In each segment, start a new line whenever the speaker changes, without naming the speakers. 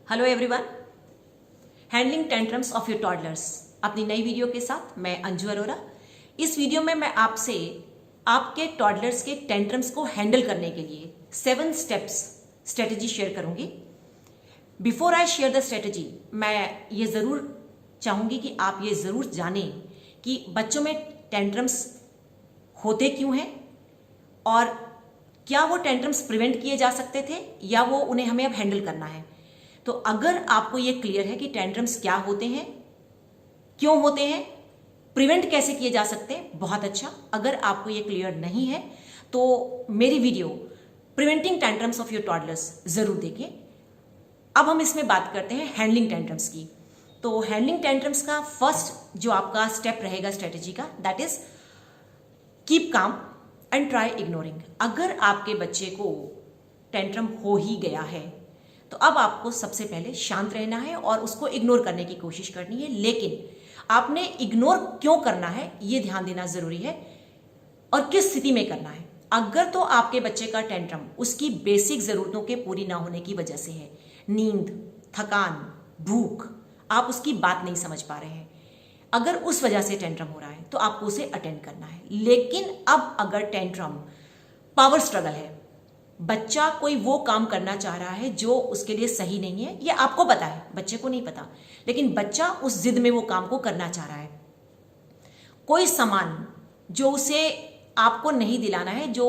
Hello everyone, handling tantrums of your toddlers अपनी नई video के साथ मैं अंजू अरोरा। इस वीडियो में मैं आपसे आपके टॉडलर्स के टेंट्रम्स को हैंडल करने के लिए 7 स्टेप्स स्ट्रेटजी शेयर करूंगी। Before I share the strategy, मैं ये ज़रूर चाहूंगी कि आप ये ज़रूर जानें कि बच्चों में टेंट्रम्स होते क्यों हैं और क्या वो टेंट्रम्स प्रिवेंट किए जा सकते थे या वो उन्हें हमें अब हैंडल करना है। तो अगर आपको ये क्लियर है कि टेंट्रम्स क्या होते हैं, क्यों होते हैं, प्रिवेंट कैसे किए जा सकते हैं, बहुत अच्छा। अगर आपको ये क्लियर नहीं है तो मेरी video preventing tantrums of your toddlers जरूर देखें। अब हम इसमें बात करते हैं हैंडलिंग टेंट्रम्स की। तो हैंडलिंग टेंट्रम्स का फर्स्ट जो आपका स्टेप रहेगा स्ट्रेटेजी का, that is keep calm and try ignoring. अगर आपके बच्चे को टेंट्रम हो ही गया है तो अब आपको सबसे पहले शांत रहना है और उसको इग्नोर करने की कोशिश करनी है। लेकिन आपने इग्नोर क्यों करना है ये ध्यान देना जरूरी है और किस स्थिति में करना है। अगर तो आपके बच्चे का टेंट्रम उसकी बेसिक जरूरतों के पूरी ना होने की वजह से है, नींद, थकान, भूख, आप उसकी बात नहीं समझ पा रहे हैं, अगर उस वजह से टेंट्रम हो रहा है तो आपको उसे अटेंड करना है। लेकिन अब अगर टेंट्रम पावर स्ट्रगल है, बच्चा कोई वो काम करना चाह रहा है जो उसके लिए सही नहीं है, ये आपको पता है, बच्चे को नहीं पता, लेकिन बच्चा उस जिद में वो काम को करना चाह रहा है। कोई सामान जो उसे आपको नहीं दिलाना है, जो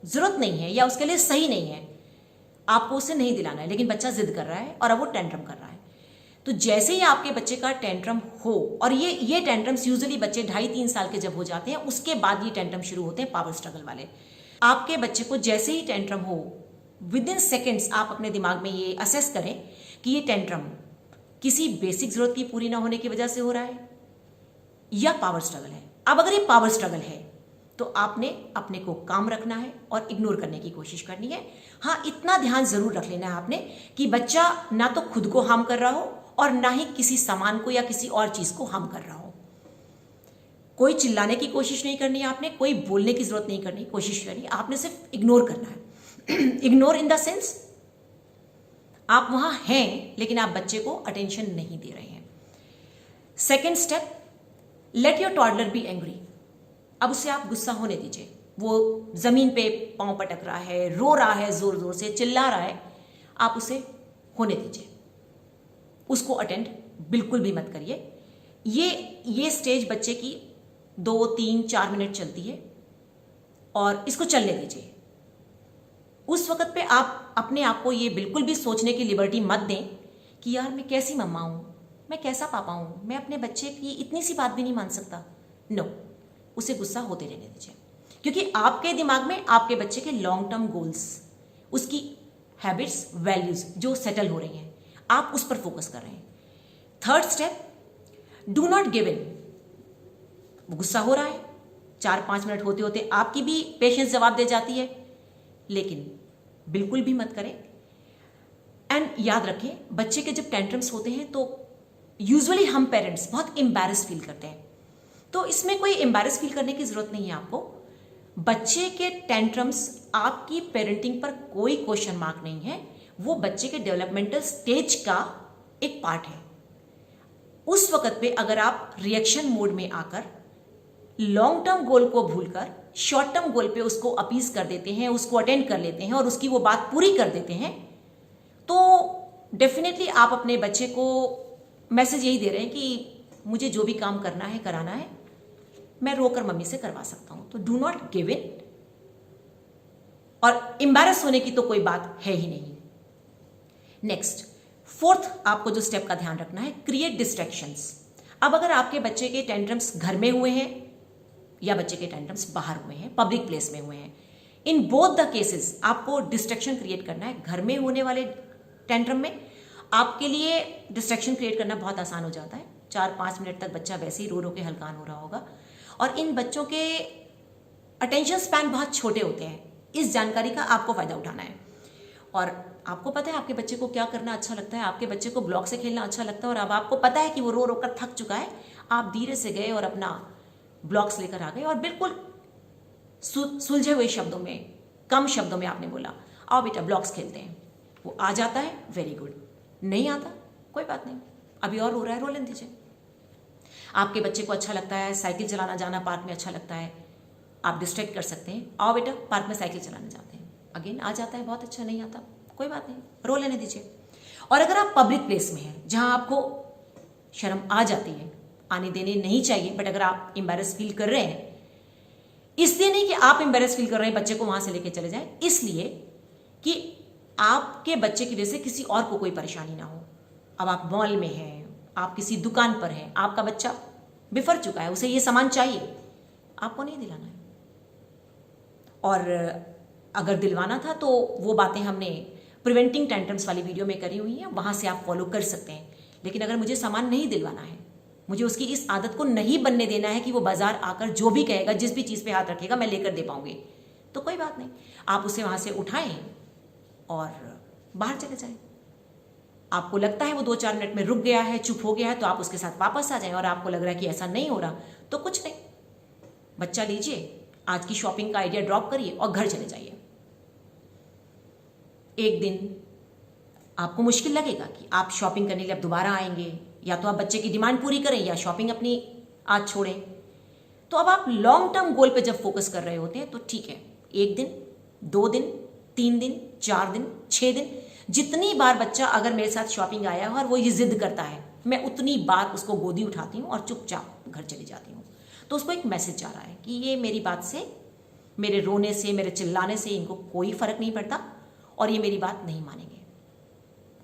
जरूरत नहीं है या उसके लिए सही नहीं है, आपको उसे नहीं दिलाना है, लेकिन बच्चा जिद कर रहा है और अब वो टेंट्रम कर रहा है। तो जैसे ही आपके बच्चे का टेंट्रम हो, और ये टेंट्रम्स यूजुअली बच्चे 2.5-3 साल के जब हो जाते हैं उसके बाद ये टेंट्रम शुरू होते हैं पावर स्ट्रगल वाले। आपके बच्चे को जैसे ही टेंट्रम हो, विद इन सेकेंड्स आप अपने दिमाग में ये असेस करें कि ये टेंट्रम किसी बेसिक जरूरत की पूरी ना होने की वजह से हो रहा है या पावर स्ट्रगल है। अब अगर ये पावर स्ट्रगल है तो आपने अपने को काम रखना है और इग्नोर करने की कोशिश करनी है। हाँ, इतना ध्यान जरूर रख लेना है आपने कि बच्चा ना तो खुद को हार्म कर रहा हो और ना ही किसी सामान को या किसी और चीज को हार्म कर रहा हो। कोई चिल्लाने की कोशिश नहीं करनी है आपने, कोई बोलने की जरूरत नहीं करनी, कोशिश करनी आपने सिर्फ इग्नोर करना है। इग्नोर इन द सेंस आप वहां हैं लेकिन आप बच्चे को अटेंशन नहीं दे रहे हैं। Second step, let your toddler be angry. अब उसे आप गुस्सा होने दीजिए। वो जमीन पे पांव पटक रहा है, रो रहा है, जोर जोर से चिल्ला रहा है, आप उसे होने दीजिए, उसको अटेंड बिल्कुल भी मत करिए। ये स्टेज बच्चे की 2, 3, 4 मिनट चलती है और इसको चलने दीजिए। उस वक्त पे आप अपने आप को ये बिल्कुल भी सोचने की लिबर्टी मत दें कि यार मैं कैसी मम्मा हूं, मैं कैसा पापा हूं, मैं अपने बच्चे की इतनी सी बात भी नहीं मान सकता। नो, उसे गुस्सा होते रहने दीजिए, क्योंकि आपके दिमाग में आपके बच्चे के लॉन्ग टर्म गोल्स, उसकी हैबिट्स, वैल्यूज जो सेटल हो रही हैं, आप उस पर फोकस कर रहे हैं। Third step, do not give in. वो गुस्सा हो रहा है, 4-5 मिनट होते होते आपकी भी पेशेंस जवाब दे जाती है, लेकिन बिल्कुल भी मत करें। एंड याद रखें, बच्चे के जब टेंट्रम्स होते हैं तो यूजुअली हम पेरेंट्स बहुत एम्बैरेस फील करते हैं। तो इसमें कोई एम्बैरेस फील करने की जरूरत नहीं है आपको। बच्चे के टेंट्रम्स आपकी पेरेंटिंग पर कोई क्वेश्चन मार्क नहीं है, वो बच्चे के डेवलपमेंटल स्टेज का एक पार्ट है। उस वक्त पे अगर आप रिएक्शन मोड में आकर लॉन्ग टर्म गोल को भूलकर शॉर्ट टर्म गोल पे उसको अपीज कर देते हैं, उसको अटेंड कर लेते हैं और उसकी वो बात पूरी कर देते हैं, तो डेफिनेटली आप अपने बच्चे को मैसेज यही दे रहे हैं कि मुझे जो भी काम करना है, कराना है, मैं रोकर मम्मी से करवा सकता हूं। तो डू नॉट गिव इन, और एम्बैरेस होने की तो कोई बात है ही नहीं। नेक्स्ट, फोर्थ आपको जो स्टेप का ध्यान रखना है, क्रिएट डिस्ट्रैक्शंस। अब अगर आपके बच्चे के टेंट्रम्स घर में हुए हैं या बच्चे के टेंट्रम्स बाहर हुए हैं, पब्लिक प्लेस में हुए हैं, इन बोथ द केसेस आपको डिस्ट्रैक्शन क्रिएट करना है। घर में होने वाले टेंट्रम में आपके लिए डिस्ट्रैक्शन क्रिएट करना बहुत आसान हो जाता है। 4-5 मिनट तक बच्चा वैसे ही रो रो के हलकान हो रहा होगा, और इन बच्चों के अटेंशन स्पैन बहुत छोटे होते हैं। इस जानकारी का आपको फायदा उठाना है। और आपको पता है आपके बच्चे को क्या करना अच्छा लगता है, आपके बच्चे को ब्लॉक से खेलना अच्छा लगता है, और अब आपको पता है कि वो रो रो कर थक चुका है, आप धीरे से गए और अपना ब्लॉक्स लेकर आ गए और बिल्कुल सुलझे हुए शब्दों में, कम शब्दों में आपने बोला, आओ बेटा ब्लॉक्स खेलते हैं। वो आ जाता है, वेरी गुड। नहीं आता, कोई बात नहीं, अभी और रो रहा है, रो लेने दीजिए। आपके बच्चे को अच्छा लगता है साइकिल चलाना, जाना पार्क में अच्छा लगता है, आप डिस्ट्रैक्ट कर सकते हैं, आओ बेटा पार्क में साइकिल चलाने जाते हैं। अगेन आ जाता है, बहुत अच्छा, नहीं आता, कोई बात नहीं, रो लेने दीजिए। और अगर आप पब्लिक प्लेस में हैं जहां आपको शर्म आ जाती है, आने देने नहीं चाहिए, बट अगर आप एम्बैरेस फील कर रहे हैं, इसलिए नहीं कि आप एम्बैरेस फील कर रहे हैं बच्चे को वहां से लेके चले जाएं, इसलिए कि आपके बच्चे की वजह से किसी और को कोई परेशानी ना हो। अब आप मॉल में हैं, आप किसी दुकान पर हैं, आपका बच्चा बिफर चुका है, उसे ये सामान चाहिए, आपको नहीं दिलाना है। और अगर दिलवाना था तो वो बातें हमने प्रिवेंटिंग टेंट्रम्स वाली वीडियो में करी हुई हैं, वहां से आप फॉलो कर सकते हैं। लेकिन अगर मुझे सामान नहीं दिलवाना है, मुझे उसकी इस आदत को नहीं बनने देना है कि वो बाजार आकर जो भी कहेगा, जिस भी चीज़ पे हाथ रखेगा मैं लेकर दे पाऊंगी, तो कोई बात नहीं, आप उसे वहां से उठाएं और बाहर चले जाएं। आपको लगता है वो 2-4 मिनट में रुक गया है, चुप हो गया है, तो आप उसके साथ वापस आ जाएं। और आपको लग रहा है कि ऐसा नहीं हो रहा, तो कुछ नहीं, बच्चा लीजिए, आज की शॉपिंग का आइडिया ड्रॉप करिए और घर चले जाइए। एक दिन आपको मुश्किल लगेगा कि आप शॉपिंग करने के लिए अब दोबारा आएंगे, या तो आप बच्चे की डिमांड पूरी करें या शॉपिंग अपनी आज छोड़ें। तो अब आप लॉन्ग टर्म गोल पे जब फोकस कर रहे होते हैं तो ठीक है, 1 दिन, 2 दिन, 3 दिन, 4 दिन, 6 दिन, जितनी बार बच्चा अगर मेरे साथ शॉपिंग आया हो और वो ये जिद करता है, मैं उतनी बार उसको गोदी उठाती हूँ और चुपचाप घर चली जाती हूँ। तो उसको एक मैसेज जा रहा है कि ये मेरी बात से, मेरे रोने से, मेरे चिल्लाने से इनको कोई फर्क नहीं पड़ता और ये मेरी बात नहीं मानेंगे।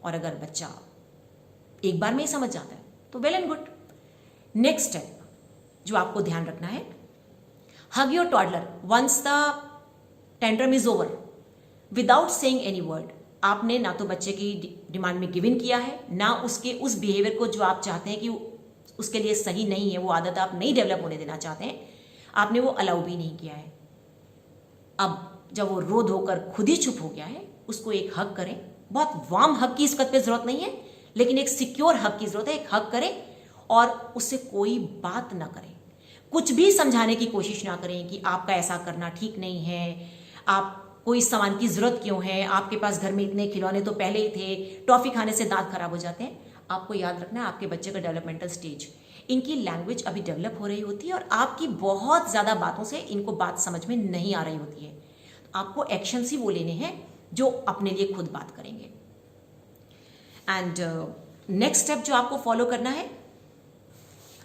और अगर बच्चा एक बार में ही समझ जाता है तो well and good. Next step जो आपको ध्यान रखना है, hug your toddler once the tantrum is over without saying any word. आपने ना तो बच्चे की डिमांड में गिव इन किया है, ना उसके उस बिहेवियर को जो आप चाहते हैं कि उसके लिए सही नहीं है, वो आदत आप नहीं डेवलप होने देना चाहते हैं, आपने वो अलाउ भी नहीं किया है। अब जब वो रो धोकर खुद ही चुप हो गया है, उसको एक हग करें। बहुत वार्म हग की इस वक्त पे जरूरत नहीं है, लेकिन एक सिक्योर हग की जरूरत है। एक हग करें और उससे कोई बात ना करें, कुछ भी समझाने की कोशिश ना करें कि आपका ऐसा करना ठीक नहीं है, आप कोई सामान की जरूरत क्यों है, आपके पास घर में इतने खिलौने तो पहले ही थे, टॉफी खाने से दांत खराब हो जाते हैं। आपको याद रखना है, आपके बच्चे का डेवलपमेंटल स्टेज, इनकी लैंग्वेज अभी डेवलप हो रही होती है और आपकी बहुत ज्यादा बातों से इनको बात समझ में नहीं आ रही होती है। आपको एक्शंस ही वो लेने हैं जो अपने लिए खुद बात करेंगे। एंड नेक्स्ट स्टेप जो आपको फॉलो करना है,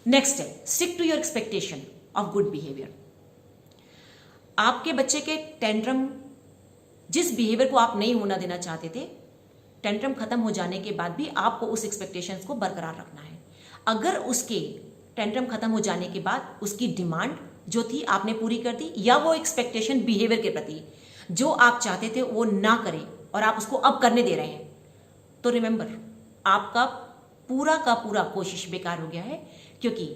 next step, stick to your expectation of good behaviour. आपके बच्चे के टेंट्रम, जिस बिहेवियर को आप नहीं होना देना चाहते थे, टेंट्रम खत्म हो जाने के बाद भी आपको उस एक्सपेक्टेशंस को बरकरार रखना है। अगर उसके टेंट्रम खत्म हो जाने के बाद उसकी डिमांड जो थी आपने पूरी कर दी, या वो एक्सपेक्टेशन बिहेवियर के प्रति जो आप चाहते थे वो ना करे और आप उसको अब करने दे रहे हैं, तो रिमेंबर, आपका पूरा का पूरा कोशिश बेकार हो गया है, क्योंकि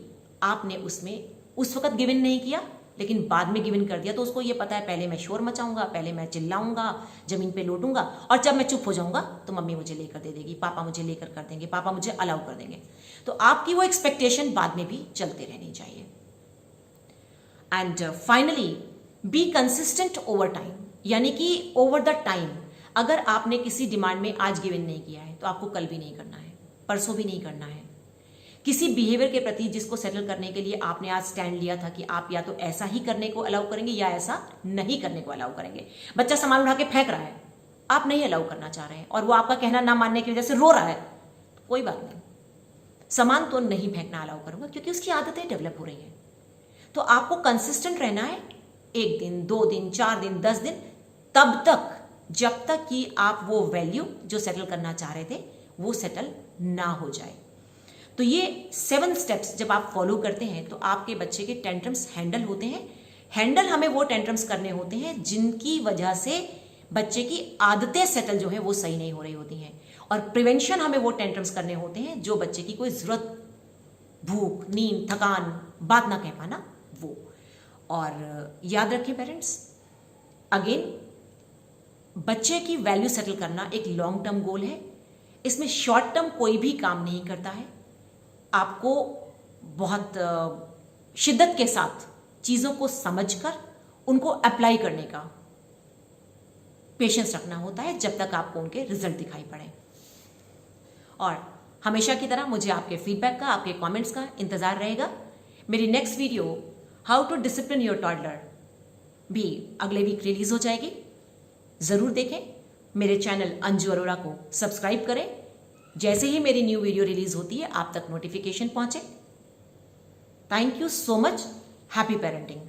आपने उसमें उस वक्त गिव इन नहीं किया, लेकिन बाद में गिव इन कर दिया। तो उसको ये पता है, पहले मैं शोर मचाऊंगा, पहले मैं चिल्लाऊंगा, जमीन पे लौटूंगा, और जब मैं चुप हो जाऊंगा तो मम्मी मुझे लेकर दे देगी, पापा मुझे लेकर कर देंगे, पापा मुझे अलाउ कर देंगे। तो आपकी वो एक्सपेक्टेशन बाद में भी चलते रहनी चाहिए। And finally, be consistent over time, यानी कि ओवर द टाइम अगर आपने किसी डिमांड में आज गिव इन नहीं किया है तो आपको कल भी नहीं करना है, परसों भी नहीं करना है। किसी बिहेवियर के प्रति जिसको सेटल करने के लिए आपने आज स्टैंड लिया था कि आप या तो ऐसा ही करने को अलाउ करेंगे या ऐसा नहीं करने को अलाउ करेंगे। बच्चा सामान उठा के फेंक रहा है, आप नहीं अलाउ करना चाह रहे हैं और वो आपका कहना ना मानने की वजह से रो रहा है, कोई बात नहीं, सामान तो नहीं फेंकना अलाउ करूंगा क्योंकि उसकी आदतें डेवलप हो रही हैं। तो आपको कंसिस्टेंट रहना है, 1 दिन, 2 दिन, 4 दिन, 10 दिन, तब तक जब तक कि आप वो वैल्यू जो सेटल करना चाह रहे थे वो सेटल ना हो जाए। तो ये 7 स्टेप्स जब आप फॉलो करते हैं तो आपके बच्चे के टेंट्रम्स हैंडल होते हैं। हैंडल हमें वो टेंट्रम्स करने होते हैं जिनकी वजह से बच्चे की आदतें सेटल जो है वो सही नहीं हो रही होती हैं, और प्रिवेंशन हमें वो टेंट्रम्स करने होते हैं जो बच्चे की कोई जरूरत, भूख, नींद, थकान, बात ना कह पाना, वो। और याद रखें पेरेंट्स, अगेन, बच्चे की वैल्यू सेटल करना एक लॉन्ग टर्म गोल है, इसमें शॉर्ट टर्म कोई भी काम नहीं करता है। आपको बहुत शिद्दत के साथ चीजों को समझकर उनको अप्लाई करने का पेशेंस रखना होता है जब तक आपको उनके रिजल्ट दिखाई पड़े। और हमेशा की तरह मुझे आपके फीडबैक का, आपके कमेंट्स का इंतजार रहेगा। मेरी next video how to discipline your toddler भी अगले वीक रिलीज हो जाएगी। जरूर देखें। मेरे चैनल अंजू अरोरा को सब्सक्राइब करें। जैसे ही मेरी न्यू वीडियो रिलीज होती है आप तक नोटिफिकेशन पहुंचे। Thank you so much. Happy parenting.